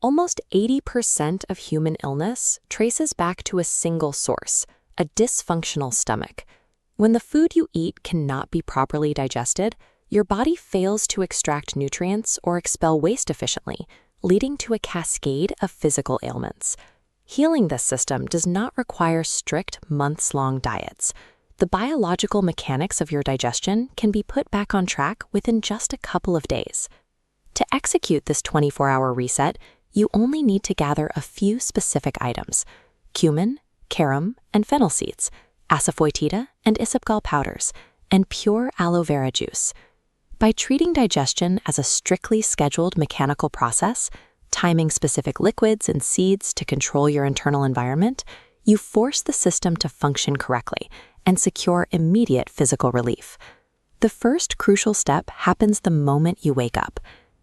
Almost 80% of human illness traces back to a single source, a dysfunctional stomach. When the food you eat cannot be properly digested, your body fails to extract nutrients or expel waste efficiently, leading to a cascade of physical ailments. Healing this system does not require strict months-long diets. The biological mechanics of your digestion can be put back on track within just a couple of days. To execute this 24-hour reset, you only need to gather a few specific items: cumin, carum, and fennel seeds, asafoetida and isabgol powders, and pure aloe vera juice. By treating digestion as a strictly scheduled mechanical process, timing specific liquids and seeds to control your internal environment, you force the system to function correctly and secure immediate physical relief. The first crucial step happens the moment you wake up.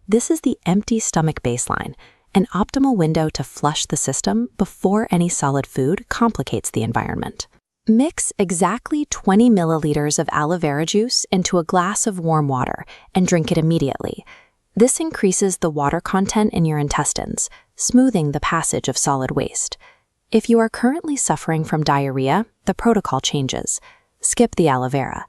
This is the empty stomach baseline, an optimal window to flush the system before any solid food complicates the environment. Mix exactly 20 milliliters of aloe vera juice into a glass of warm water and drink it immediately. This increases the water content in your intestines, smoothing the passage of solid waste. If you are currently suffering from diarrhea, the protocol changes. Skip the aloe vera.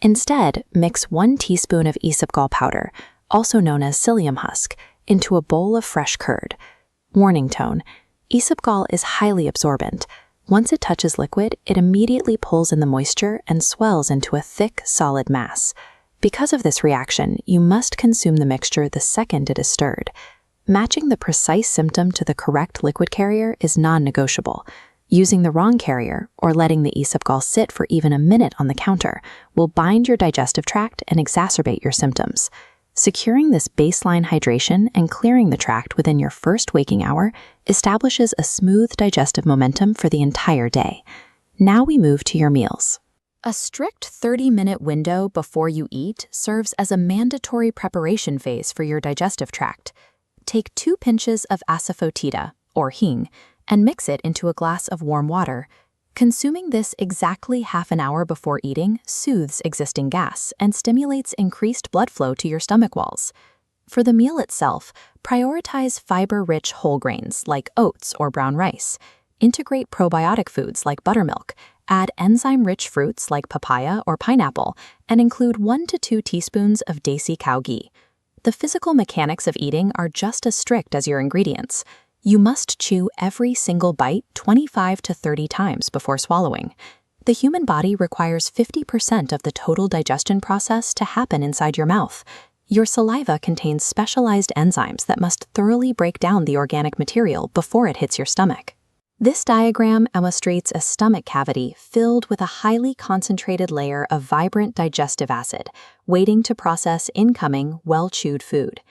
Instead, mix 1 teaspoon of isabgol powder, also known as psyllium husk, into a bowl of fresh curd. Warning tone: isabgol is highly absorbent. Once it touches liquid, it immediately pulls in the moisture and swells into a thick, solid mass. Because of this reaction, you must consume the mixture the second it is stirred. Matching the precise symptom to the correct liquid carrier is non-negotiable. Using the wrong carrier, or letting the isabgol sit for even a minute on the counter, will bind your digestive tract and exacerbate your symptoms. Securing this baseline hydration and clearing the tract within your first waking hour establishes a smooth digestive momentum for the entire day. Now we move to your meals. A strict 30-minute window before you eat serves as a mandatory preparation phase for your digestive tract. Take 2 pinches of asafoetida, or hing, and mix it into a glass of warm water. Consuming this exactly half an hour before eating soothes existing gas and stimulates increased blood flow to your stomach walls. For the meal itself, prioritize fiber-rich whole grains like oats or brown rice. Integrate probiotic foods like buttermilk. Add enzyme-rich fruits like papaya or pineapple, and include 1 to 2 teaspoons of desi cow ghee. The physical mechanics of eating are just as strict as your ingredients. You must chew every single bite 25 to 30 times before swallowing. The human body requires 50% of the total digestion process to happen inside your mouth. Your saliva contains specialized enzymes that must thoroughly break down the organic material before it hits your stomach. This diagram illustrates a stomach cavity filled with a highly concentrated layer of vibrant digestive acid, waiting to process incoming, well-chewed food.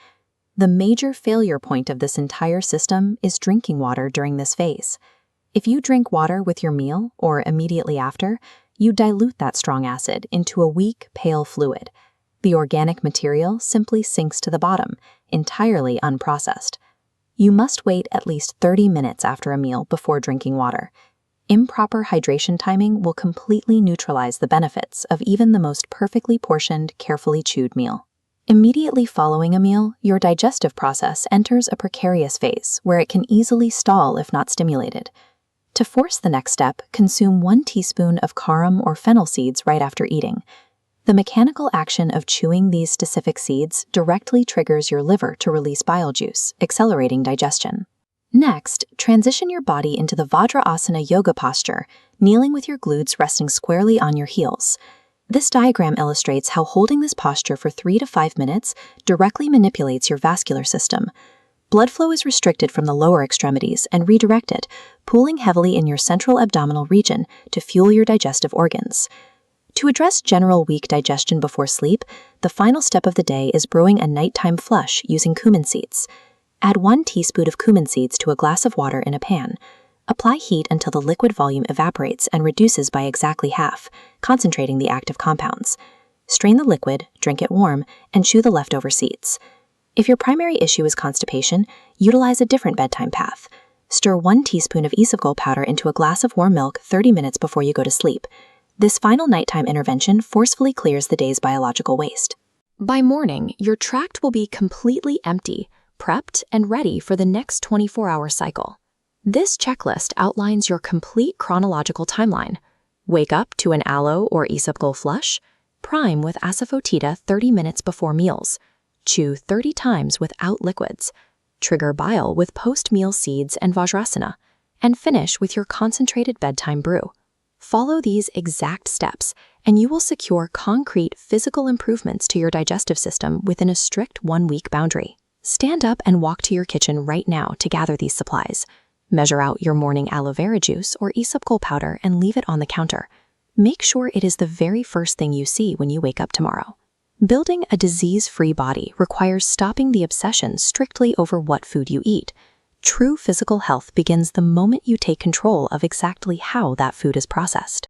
The major failure point of this entire system is drinking water during this phase. If you drink water with your meal or immediately after, you dilute that strong acid into a weak, pale fluid. The organic material simply sinks to the bottom, entirely unprocessed. You must wait at least 30 minutes after a meal before drinking water. Improper hydration timing will completely neutralize the benefits of even the most perfectly portioned, carefully chewed meal. Immediately following a meal, your digestive process enters a precarious phase where it can easily stall if not stimulated. To force the next step, consume 1 teaspoon of carum or fennel seeds right after eating. The mechanical action of chewing these specific seeds directly triggers your liver to release bile juice, accelerating digestion. Next, transition your body into the Vajrasana yoga posture, kneeling with your glutes resting squarely on your heels. This diagram illustrates how holding this posture for 3 to 5 minutes directly manipulates your vascular system. Blood flow is restricted from the lower extremities and redirected, pooling heavily in your central abdominal region to fuel your digestive organs. To address general weak digestion before sleep, the final step of the day is brewing a nighttime flush using cumin seeds. Add 1 teaspoon of cumin seeds to a glass of water in a pan. Apply heat until the liquid volume evaporates and reduces by exactly half, concentrating the active compounds. Strain the liquid, drink it warm, and chew the leftover seeds. If your primary issue is constipation, utilize a different bedtime path. Stir 1 teaspoon of isabgol powder into a glass of warm milk 30 minutes before you go to sleep. This final nighttime intervention forcefully clears the day's biological waste. By morning, your tract will be completely empty, prepped and ready for the next 24-hour cycle. This checklist outlines your complete chronological timeline. Wake up to an aloe or isabgol flush. Prime with asafoetida 30 minutes before meals. Chew 30 times without liquids. Trigger bile with post-meal seeds and vajrasana. And finish with your concentrated bedtime brew. Follow these exact steps, and you will secure concrete physical improvements to your digestive system within a strict 1-week boundary. Stand up and walk to your kitchen right now to gather these supplies. Measure out your morning aloe vera juice or isabgol powder and leave it on the counter. Make sure it is the very first thing you see when you wake up tomorrow. Building a disease-free body requires stopping the obsession strictly over what food you eat. True physical health begins the moment you take control of exactly how that food is processed.